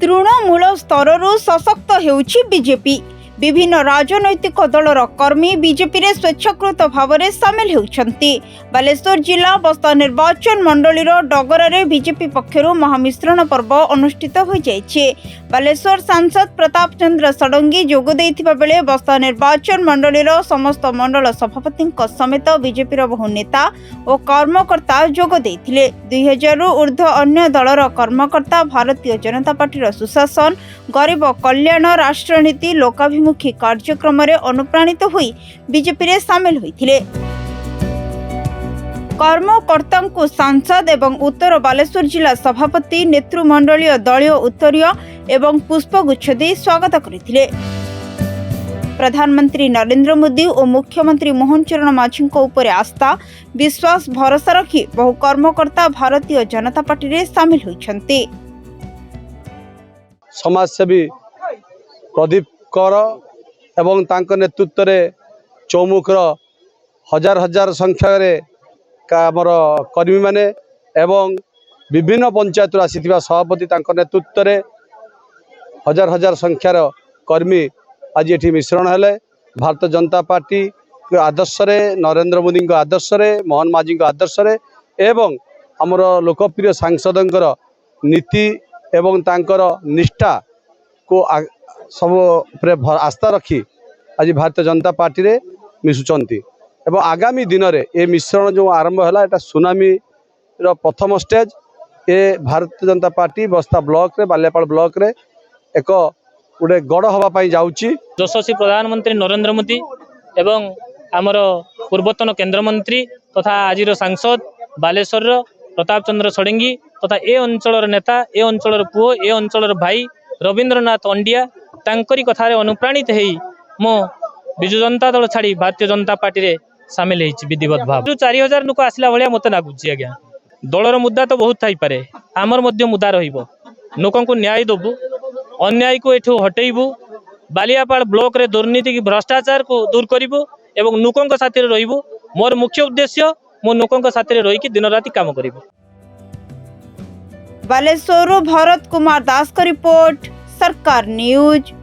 तृणमूल स्तररू सशक्त हेउछि बीजेपी। विभिन्न राजनैतिक दलर कर्मी बीजेपी रे स्वेच्छाकृत भाव में सामिल होउछंती। बालेश्वर जिला बस्ता निर्वाचन मंडलीर डगरे बीजेपी पक्षरु महामिश्रण पर्व अनुष्ठित हो जाइछे। बालेश्वर सांसद प्रताप चंद्र षडंगी जोग देइथिबा बेले बस्ता निर्वाचन मंडलीर समस्त मंडल सभापति समेत बीजेपी बहु नेता और कर्मकर्ता जोग देइथिले। 2000 रु ऊर्ध्व अन्य दलर कर्मकर्ता भारतीय जनता पार्टी सुशासन, गरीब कल्याण, राष्ट्रनीति, लोकाभिमुखी कार्यक्रम रे अनुप्राणित हुई बीजेपी रे सामिल होइथिले। कर्मकर्ता को सांसद एवं उत्तर बालेश्वर जिला सभापति नेतृमंडलीय दलीय उत्तरीय एवं पुष्पगुच्छ दे स्वागत करथिले। प्रधानमंत्री नरेंद्र मोदी और मुख्यमंत्री मोहन चरण मांझी ऊपर आस्था विश्वास भरोसा रखी बहु कर्मकर्ता भारतीय जनता पार्टी रे सामिल होइछंती। समाजसेवी प्रदीप कर एवं तांको नेतृत्व रे चौमुखर हजार हजार संख्या रे आमर कर्मी माने एवं विभिन्न पंचायत आसीथिबा सभापति तांको नेतृत्व रे हजार हजार संख्यार कर्मी आज ये मिश्रण हेले। भारतीय जनता पार्टी आदर्श रे, नरेंद्र मोदी आदर्श रे, मोहन माझी आदर्श रे एवं आमर लोकप्रिय सांसदंकर नीति एवं तांकर निष्ठा को सब आस्था रखी आज भारतीय जनता पार्टी रे मिशुचंती एवं आगामी दिन रे ए मिश्रण जो आरंभ है एटा सुनामी रो प्रथम स्टेज। ए भारतीय जनता पार्टी बस्ता ब्लॉक रे, बालेपाल ब्लॉक रे एक गोटे गड़ हवा पाई जाउची। यशस्वी प्रधानमंत्री नरेंद्र मोदी एवं आमर पूर्वतन केंद्र मंत्री तथा आज सांसद बालेश्वर प्रताप चंद्र षडंगी तथा ए अंचल नेता, ए अंचल पुओ, ए अंचल भाई रवींद्रनाथ अंडिया तांकरी कथारे अनुप्राणित हेई मो विजु जनता दल छाड़ी भारतीय जनता पार्टी रे सामिल होइछि विधिवत भाव। जो 4000 लोक आसला भलिया मते लागुछि। आज्ञा दलर मुद्दा तो बहुत थाई पारे, आमर मध्य मुद्दा रहिबो। लोकन को न्याय दबु, अन्याय को एठू हटेइबु, बालियापाल ब्लॉक रे दुर्नीति की भ्रष्टाचार को दूर करिबु एवं लोकन को साथी रे रहिबु। मोर मुख्य उद्देश्य मो लोकन को साथी रे रहि कि दिन राति काम करिबु। बालेश्वर भरत कुमार दास का रिपोर्ट, सरकार न्यूज।